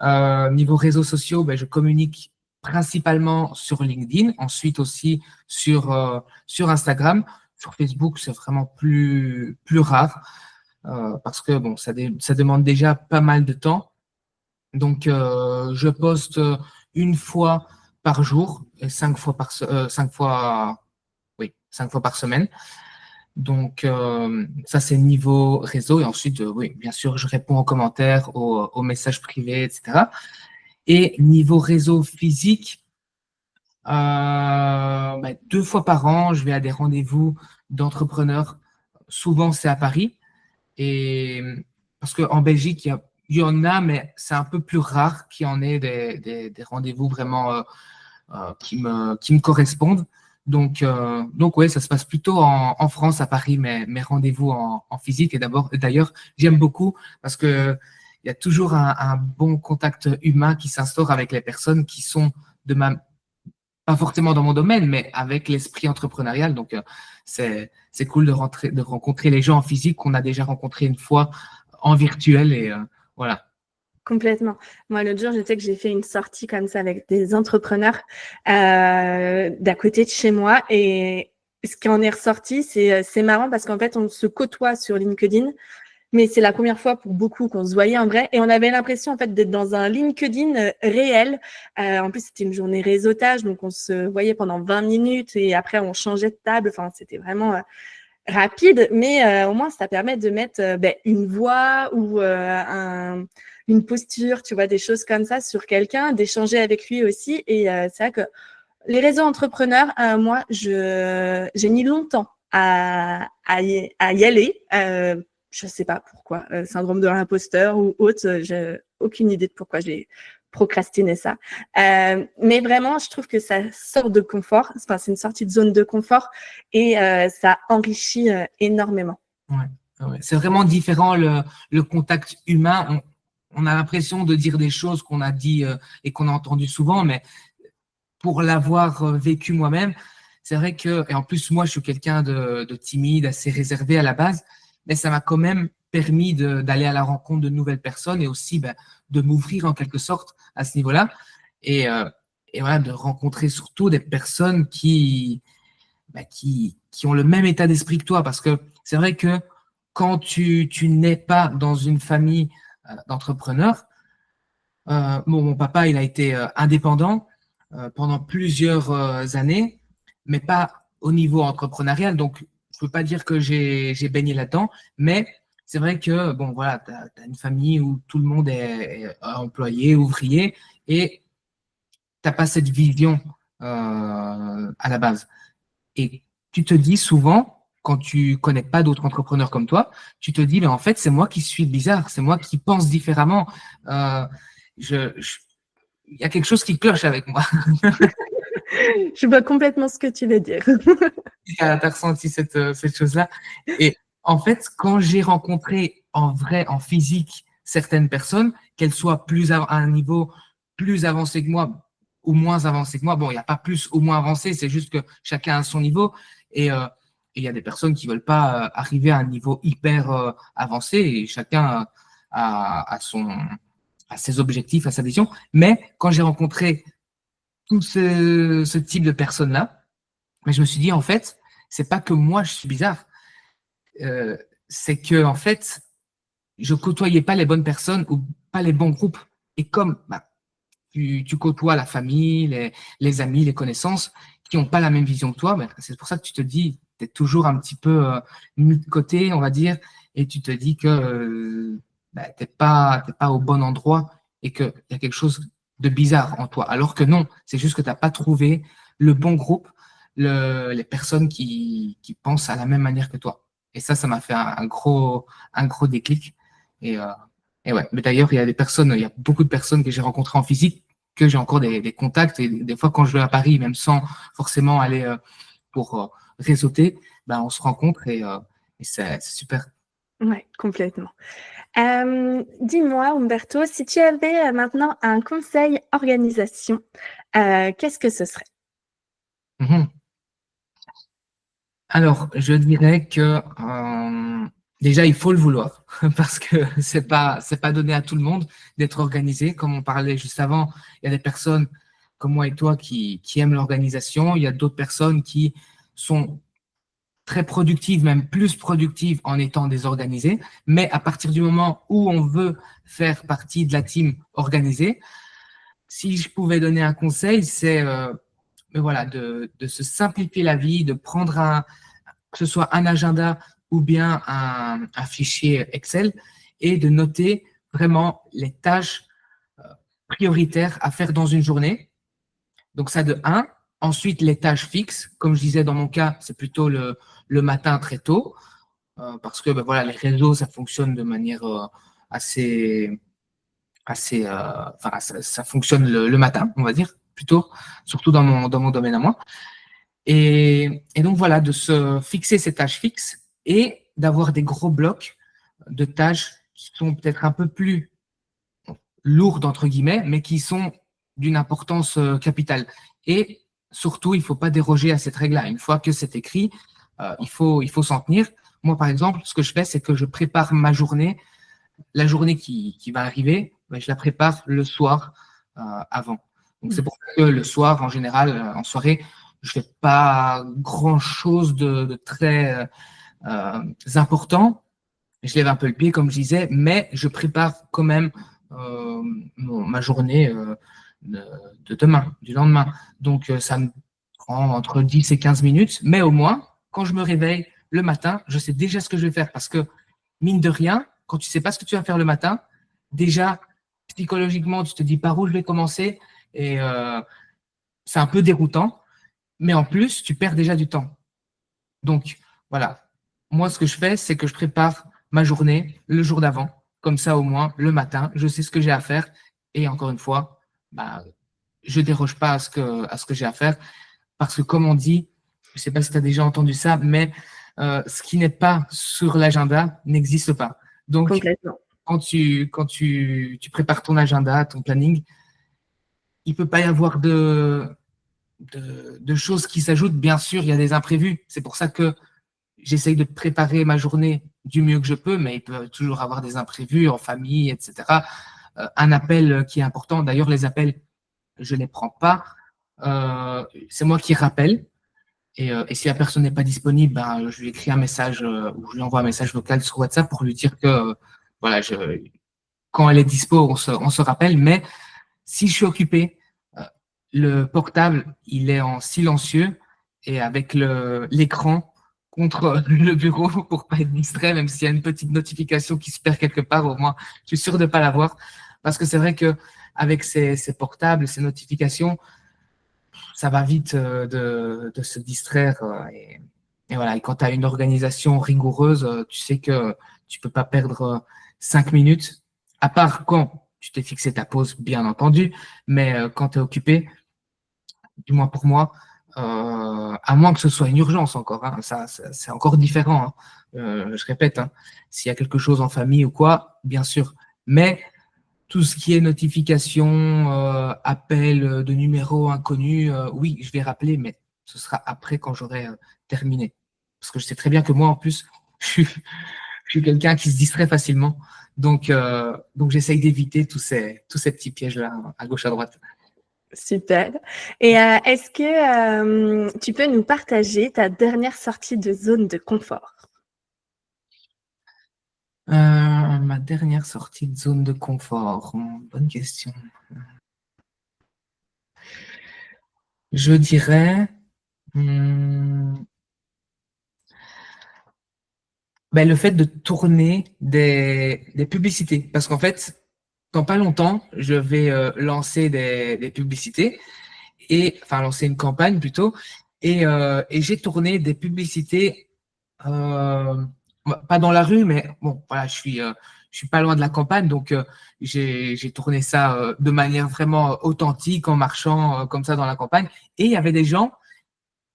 Speaker 1: Niveau réseaux sociaux, je communique principalement sur LinkedIn, ensuite aussi sur Instagram. Sur Facebook, c'est vraiment plus rare parce que bon, ça demande déjà pas mal de temps. Donc, je poste une fois par jour et 5 fois par semaine. Donc, ça, c'est niveau réseau. Et ensuite, oui, bien sûr, je réponds aux commentaires, aux messages privés, etc. Et niveau réseau physique, 2 fois par an, je vais à des rendez-vous d'entrepreneurs. Souvent, c'est à Paris. Et parce qu'en Belgique, il y en a, mais c'est un peu plus rare qu'il y en ait des rendez-vous vraiment qui me correspondent. Donc ouais, ça se passe plutôt en France, à Paris, mes rendez-vous en physique. Et d'ailleurs, j'aime beaucoup parce que il y a toujours un bon contact humain qui s'instaure avec les personnes qui sont de ma, pas forcément dans mon domaine, mais avec l'esprit entrepreneurial. Donc, c'est cool de rencontrer les gens en physique qu'on a déjà rencontrés une fois en virtuel et voilà.
Speaker 2: Complètement. Moi, l'autre jour, je sais que j'ai fait une sortie comme ça avec des entrepreneurs d'à côté de chez moi. Et ce qui en est ressorti, c'est marrant parce qu'en fait, on se côtoie sur LinkedIn, mais c'est la première fois pour beaucoup qu'on se voyait en vrai. Et on avait l'impression en fait d'être dans un LinkedIn réel. En plus, c'était une journée réseautage, donc on se voyait pendant 20 minutes et après, on changeait de table. Enfin, c'était vraiment rapide, mais au moins, ça permet de mettre une voix ou une posture, tu vois, des choses comme ça sur quelqu'un, d'échanger avec lui aussi. Et c'est vrai que les réseaux entrepreneurs, moi, j'ai mis longtemps à y aller. Je sais pas pourquoi, syndrome de l'imposteur ou autre, j'ai aucune idée de pourquoi j'ai procrastiné ça. Mais vraiment, je trouve que ça sort de confort. Enfin, c'est une sortie de zone de confort et ça enrichit énormément.
Speaker 1: Ouais. C'est vraiment différent le contact humain. On a l'impression de dire des choses qu'on a dit et qu'on a entendu souvent, mais pour l'avoir vécu moi-même, c'est vrai que, et en plus, moi, je suis quelqu'un de timide, assez réservé à la base, mais ça m'a quand même permis d'aller à la rencontre de nouvelles personnes et aussi de m'ouvrir en quelque sorte à ce niveau-là. Et, euh, et voilà, de rencontrer surtout des personnes qui ont le même état d'esprit que toi. Parce que c'est vrai que quand tu n'es pas dans une famille d'entrepreneurs, mon papa, il a été indépendant pendant plusieurs années, mais pas au niveau entrepreneurial. Donc, je ne peux pas dire que j'ai baigné là-dedans, mais c'est vrai que, bon, voilà, tu as une famille où tout le monde est employé, ouvrier, et tu n'as pas cette vision à la base. Et tu te dis souvent, quand tu connais pas d'autres entrepreneurs comme toi, tu te dis, mais en fait, c'est moi qui suis bizarre, c'est moi qui pense différemment. Euh, je, il y a quelque chose qui cloche avec moi.
Speaker 2: Je vois complètement ce que tu veux dire.
Speaker 1: Tu as ressenti cette chose-là. Et en fait, quand j'ai rencontré en vrai, en physique, certaines personnes, qu'elles soient à un niveau plus avancé que moi ou moins avancé que moi, bon, il n'y a pas plus ou moins avancé, c'est juste que chacun a son niveau. Et il y a des personnes qui ne veulent pas arriver à un niveau hyper avancé et chacun a ses objectifs, a sa vision. Mais quand j'ai rencontré tout ce type de personnes-là, mais je me suis dit, en fait, c'est pas que moi je suis bizarre, euh, c'est que en fait, je côtoyais pas les bonnes personnes ou pas les bons groupes. Et comme tu côtoies la famille, les amis, les connaissances qui n'ont pas la même vision que toi, c'est pour ça que tu te dis, tu es toujours un petit peu mis de côté, on va dire, et tu te dis que t'es pas au bon endroit et qu'il y a quelque chose de bizarre en toi. Alors que non, c'est juste que tu n'as pas trouvé le bon groupe, les personnes qui pensent à la même manière que toi. Et ça m'a fait un gros déclic. Et, euh, et ouais, mais d'ailleurs, il y a beaucoup de personnes que j'ai rencontrées en physique, que j'ai encore des contacts. Et des fois, quand je vais à Paris, même sans forcément aller pour réseauter, on se rencontre et c'est super.
Speaker 2: Ouais, complètement. Dis-moi, Umberto, si tu avais maintenant un conseil organisation, qu'est-ce que ce serait?
Speaker 1: Mhm. Alors, je dirais que déjà, il faut le vouloir parce que c'est pas donné à tout le monde d'être organisé. Comme on parlait juste avant, il y a des personnes comme moi et toi qui aiment l'organisation. Il y a d'autres personnes qui sont très productives, même plus productives en étant désorganisées. Mais à partir du moment où on veut faire partie de la team organisée, si je pouvais donner un conseil, c'est mais voilà, de se simplifier la vie, de prendre que ce soit un agenda ou bien un fichier Excel, et de noter vraiment les tâches prioritaires à faire dans une journée. Donc ça de un. Ensuite, les tâches fixes. Comme je disais, dans mon cas, c'est plutôt le matin très tôt, parce que voilà, les réseaux, ça fonctionne de manière assez, enfin, ça fonctionne le matin, on va dire, plutôt, surtout dans mon domaine à moi. Et donc voilà, de se fixer ces tâches fixes et d'avoir des gros blocs de tâches qui sont peut-être un peu plus lourdes, entre guillemets, mais qui sont d'une importance capitale. Et surtout, il ne faut pas déroger à cette règle-là. Une fois que c'est écrit, il faut s'en tenir. Moi, par exemple, ce que je fais, c'est que je prépare ma journée. La journée qui va arriver, ben, je la prépare le soir avant. Donc, c'est pour ça que le soir, en général, en soirée, je ne fais pas grand-chose de très important. Je lève un peu le pied, comme je disais, mais je prépare quand même ma journée de demain, du lendemain. Donc, ça me prend entre 10 et 15 minutes, mais au moins, quand je me réveille le matin, je sais déjà ce que je vais faire parce que, mine de rien, quand tu ne sais pas ce que tu vas faire le matin, déjà, psychologiquement, tu te dis par où je vais commencer et c'est un peu déroutant, mais en plus, tu perds déjà du temps. Donc, voilà. Moi, ce que je fais, c'est que je prépare ma journée le jour d'avant. Comme ça, au moins, le matin, je sais ce que j'ai à faire. Et encore une fois, bah, je ne déroge pas à ce que j'ai à faire. Parce que, comme on dit, je ne sais pas si tu as déjà entendu ça, mais ce qui n'est pas sur l'agenda n'existe pas. Donc,
Speaker 2: Complètement.
Speaker 1: quand tu prépares ton agenda, ton planning, il ne peut pas y avoir de choses qui s'ajoutent. Bien sûr, il y a des imprévus. C'est pour ça que j'essaye de préparer ma journée du mieux que je peux, mais il peut toujours avoir des imprévus en famille, etc. Un appel qui est important. D'ailleurs, les appels, je ne les prends pas. C'est moi qui rappelle. Et si la personne n'est pas disponible, ben, je lui écris un message ou je lui envoie un message vocal sur WhatsApp pour lui dire que voilà, quand elle est dispo, on se rappelle. Mais si je suis occupé, le portable, il est en silencieux et avec l'écran contre le bureau pour pas être distrait, même s'il y a une petite notification qui se perd quelque part, au moins, je suis sûr de ne pas l'avoir. Parce que c'est vrai que avec ces portables, ces notifications, ça va vite de se distraire. Et voilà. Et quand tu as une organisation rigoureuse, tu sais que tu peux pas perdre 5 minutes, à part quand tu t'es fixé ta pause, bien entendu, mais quand tu es occupé, du moins pour moi, à moins que ce soit une urgence encore, hein, ça, c'est encore différent. Hein. Je répète, hein, s'il y a quelque chose en famille ou quoi, bien sûr. Mais tout ce qui est notification, appel de numéros inconnus, oui, je vais rappeler, mais ce sera après quand j'aurai terminé. Parce que je sais très bien que moi, en plus, je suis quelqu'un qui se distrait facilement. Donc j'essaye d'éviter tous ces petits pièges-là, à gauche, à droite.
Speaker 2: Super. Et est-ce que tu peux nous partager ta dernière sortie de zone de confort?
Speaker 1: Ma dernière sortie de zone de confort, bonne question. Je dirais ben, le fait de tourner des publicités. Parce qu'en fait, dans pas longtemps, je vais lancer des publicités, enfin lancer une campagne plutôt, et j'ai tourné des publicités, pas dans la rue, mais bon, voilà, je suis pas loin de la campagne, donc j'ai tourné ça de manière vraiment authentique, en marchant comme ça dans la campagne, et il y avait des gens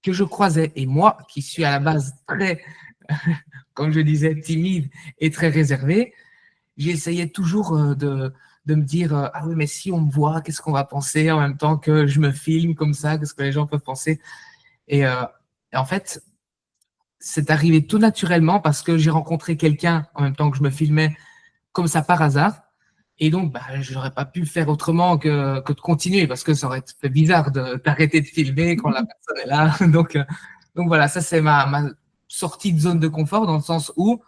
Speaker 1: que je croisais, et moi, qui suis à la base très, comme je disais, timide et très réservé, j'essayais toujours de me dire ah oui, mais si on me voit, qu'est-ce qu'on va penser en même temps que je me filme comme ça, qu'est-ce que les gens peuvent penser. Et, euh, et en fait, c'est arrivé tout naturellement parce que j'ai rencontré quelqu'un en même temps que je me filmais comme ça par hasard. Et donc, bah, je n'aurais pas pu faire autrement que de continuer parce que ça aurait fait bizarre de t'arrêter de filmer quand la personne est là. Donc voilà, ça c'est ma sortie de zone de confort dans le sens où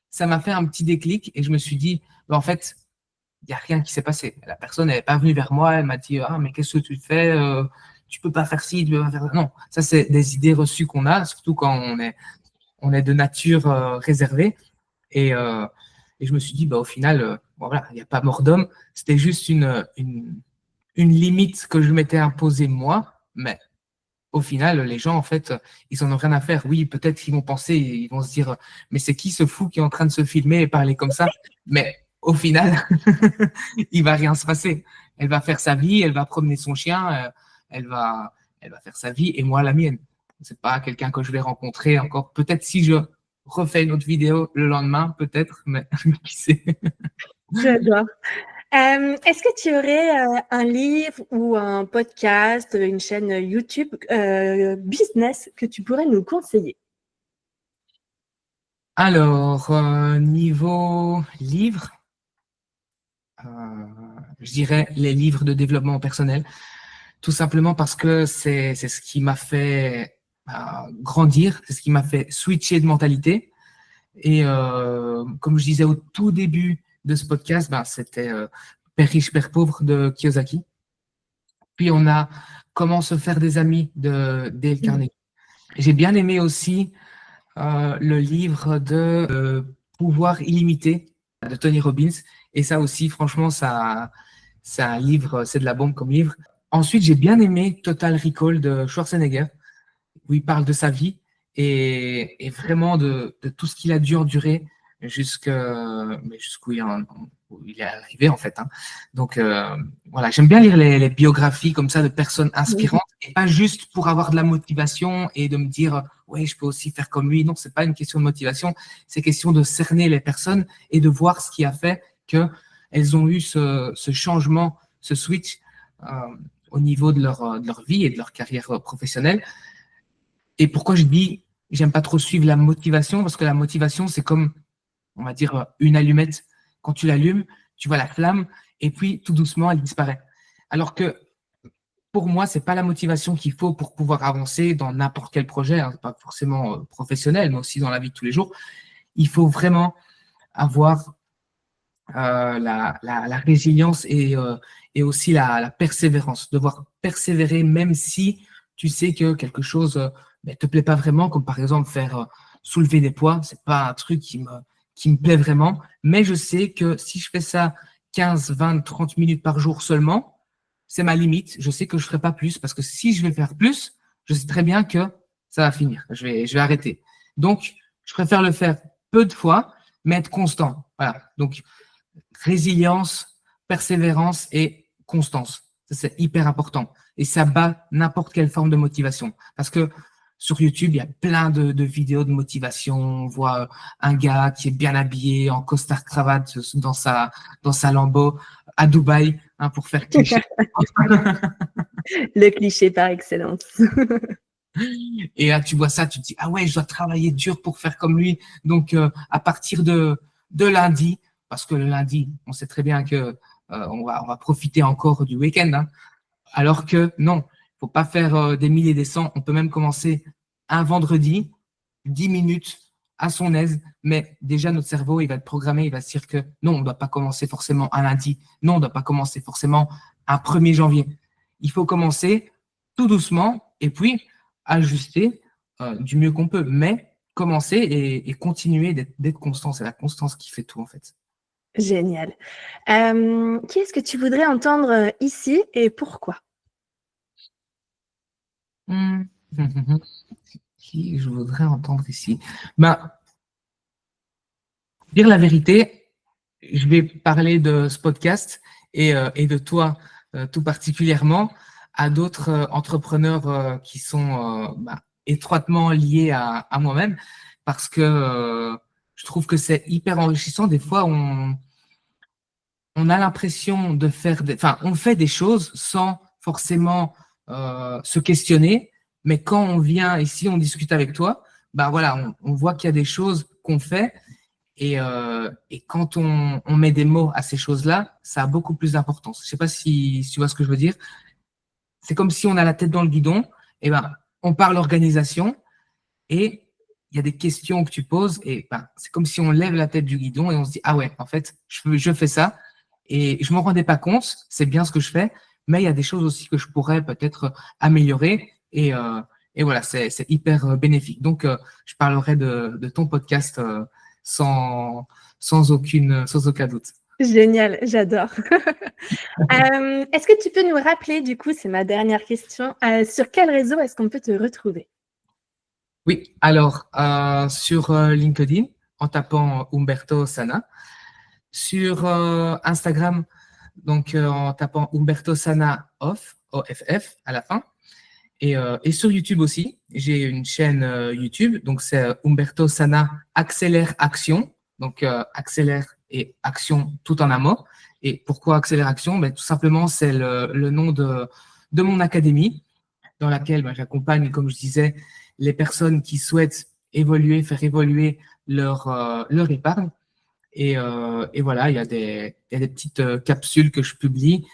Speaker 1: ça m'a fait un petit déclic et je me suis dit, bah, en fait, il n'y a rien qui s'est passé. La personne n'est pas venue vers moi, elle m'a dit, ah, mais qu'est-ce que tu fais tu peux pas faire ci, tu peux pas faire ça. Non, ça c'est des idées reçues qu'on a, surtout quand on est de nature réservée. Et, euh, et je me suis dit, bah, au final, bon, voilà, il n'y a pas mort d'homme. C'était juste une limite que je m'étais imposée moi. Mais au final, les gens, en fait, ils en ont rien à faire. Oui, peut-être qu'ils vont penser, ils vont se dire, mais c'est qui ce fou qui est en train de se filmer et parler comme ça? Mais au final, il va rien se passer. Elle va faire sa vie, elle va promener son chien, elle va, elle va faire sa vie et moi la mienne. C'est pas quelqu'un que je vais rencontrer encore. Peut-être si je refais une autre vidéo le lendemain, peut-être, mais qui sait.
Speaker 2: J'adore. Est-ce que tu aurais un livre ou un podcast, une chaîne YouTube business que tu pourrais nous conseiller?
Speaker 1: Alors, niveau livre, je dirais les livres de développement personnel, tout simplement parce que c'est ce qui m'a fait grandir, c'est ce qui m'a fait switcher de mentalité. Et comme je disais au tout début de ce podcast, c'était Père riche, Père pauvre de Kiyosaki. Puis on a Comment se faire des amis de Dale Carnegie. J'ai bien aimé aussi le livre de Pouvoir illimité de Tony Robbins. Et ça aussi, franchement, c'est un livre, c'est de la bombe comme livre. Ensuite, j'ai bien aimé Total Recall de Schwarzenegger, où il parle de sa vie et vraiment de tout ce qu'il a dû endurer jusqu'où où il est arrivé, en fait. Hein. Donc, voilà, j'aime bien lire les biographies comme ça de personnes inspirantes et pas juste pour avoir de la motivation et de me dire, ouais, je peux aussi faire comme lui. Non, c'est pas une question de motivation, c'est question de cerner les personnes et de voir ce qui a fait qu'elles ont eu ce changement, ce switch au niveau de leur vie et de leur carrière professionnelle. Et pourquoi je dis, j'aime pas trop suivre la motivation, parce que la motivation, c'est comme, on va dire, une allumette. Quand tu l'allumes, tu vois la flamme, et puis tout doucement, elle disparaît. Alors que pour moi, c'est pas la motivation qu'il faut pour pouvoir avancer dans n'importe quel projet, hein, pas forcément professionnel, mais aussi dans la vie de tous les jours. Il faut vraiment avoir la résilience et aussi la persévérance, devoir persévérer même si tu sais que quelque chose ne te plaît pas vraiment, comme par exemple faire soulever des poids, c'est pas un truc qui me plaît vraiment, mais je sais que si je fais ça 15, 20, 30 minutes par jour seulement, c'est ma limite, je sais que je ne ferai pas plus, parce que si je vais faire plus, je sais très bien que ça va finir, je vais arrêter. Donc, je préfère le faire peu de fois, mais être constant. Voilà. Donc, résilience, persévérance et constance. Ça, c'est hyper important. Et ça bat n'importe quelle forme de motivation. Parce que sur YouTube, il y a plein de vidéos de motivation. On voit un gars qui est bien habillé, en costard cravate, dans sa Lambo, à Dubaï, hein, pour faire cliché.
Speaker 2: Le cliché par excellence.
Speaker 1: Et là, tu vois ça, tu te dis, ah ouais, je dois travailler dur pour faire comme lui. Donc, à partir de lundi, parce que le lundi, on sait très bien que on va profiter encore du week-end. Hein. Alors que non, il faut pas faire des milliers et des cents. On peut même commencer un vendredi, 10 minutes à son aise. Mais déjà, notre cerveau, il va être programmé, il va se dire que non, on ne doit pas commencer forcément un lundi. Non, on ne doit pas commencer forcément un 1er janvier. Il faut commencer tout doucement et puis ajuster du mieux qu'on peut. Mais commencer et continuer d'être constant. C'est la constance qui fait tout, en fait.
Speaker 2: Génial. Qui est-ce que tu voudrais entendre ici et pourquoi?
Speaker 1: Qui je voudrais entendre ici? Dire la vérité, je vais parler de ce podcast et de toi tout particulièrement à d'autres entrepreneurs qui sont étroitement liés à moi-même parce que je trouve que c'est hyper enrichissant. Des fois, on a l'impression de faire on fait des choses sans forcément se questionner, mais quand on vient ici, on discute avec toi, voilà, on voit qu'il y a des choses qu'on fait et quand on met des mots à ces choses-là, ça a beaucoup plus d'importance. Je sais pas si tu vois ce que je veux dire. C'est comme si on a la tête dans le guidon, et on parle organisation et il y a des questions que tu poses et c'est comme si on lève la tête du guidon et on se dit, ah ouais, en fait, je fais ça et je m'en rendais pas compte, c'est bien ce que je fais, mais il y a des choses aussi que je pourrais peut-être améliorer et voilà, c'est hyper bénéfique. Donc, je parlerai de ton podcast sans aucun doute.
Speaker 2: Génial, j'adore. Est-ce que tu peux nous rappeler, du coup, c'est ma dernière question, sur quel réseau est-ce qu'on peut te retrouver?
Speaker 1: Oui, alors sur LinkedIn, en tapant Umberto Sana. Sur Instagram, donc en tapant Umberto Sana OFF à la fin. Et sur YouTube aussi, j'ai une chaîne YouTube, donc c'est Umberto Sana Accélère Action, donc accélère et action tout en amont. Et pourquoi Accélération? Tout simplement, c'est le nom de mon académie dans laquelle j'accompagne, comme je disais, les personnes qui souhaitent évoluer, faire évoluer leur épargne. Et voilà, il y a des petites capsules que je publie.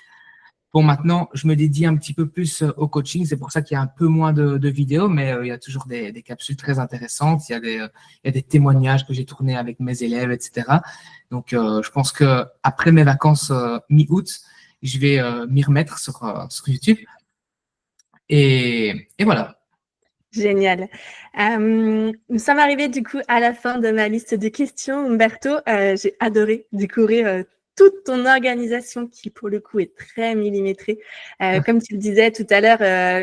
Speaker 1: Bon, maintenant, je me dédie un petit peu plus au coaching. C'est pour ça qu'il y a un peu moins de vidéos, mais il y a toujours des capsules très intéressantes. Il y a des témoignages que j'ai tournés avec mes élèves, etc. Donc, je pense que après mes vacances mi-août, je vais m'y remettre sur YouTube. Et voilà.
Speaker 2: Génial. Nous sommes arrivés du coup à la fin de ma liste de questions, Umberto. J'ai adoré découvrir toute ton organisation qui, pour le coup, est très millimétrée. Comme tu le disais tout à l'heure,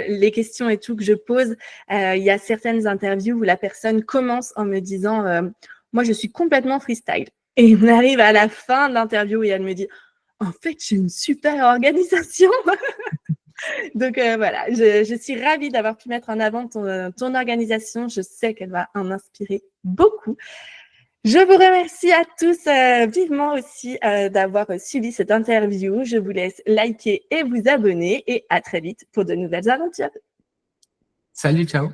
Speaker 2: les questions et tout que je pose, il y a certaines interviews où la personne commence en me disant moi, je suis complètement freestyle. Et on arrive à la fin de l'interview et elle me dit en fait, j'ai une super organisation. Donc voilà, je suis ravie d'avoir pu mettre en avant ton organisation. Je sais qu'elle va en inspirer beaucoup. Je vous remercie à tous vivement aussi d'avoir suivi cette interview. Je vous laisse liker et vous abonner et à très vite pour de nouvelles aventures.
Speaker 1: Salut, ciao.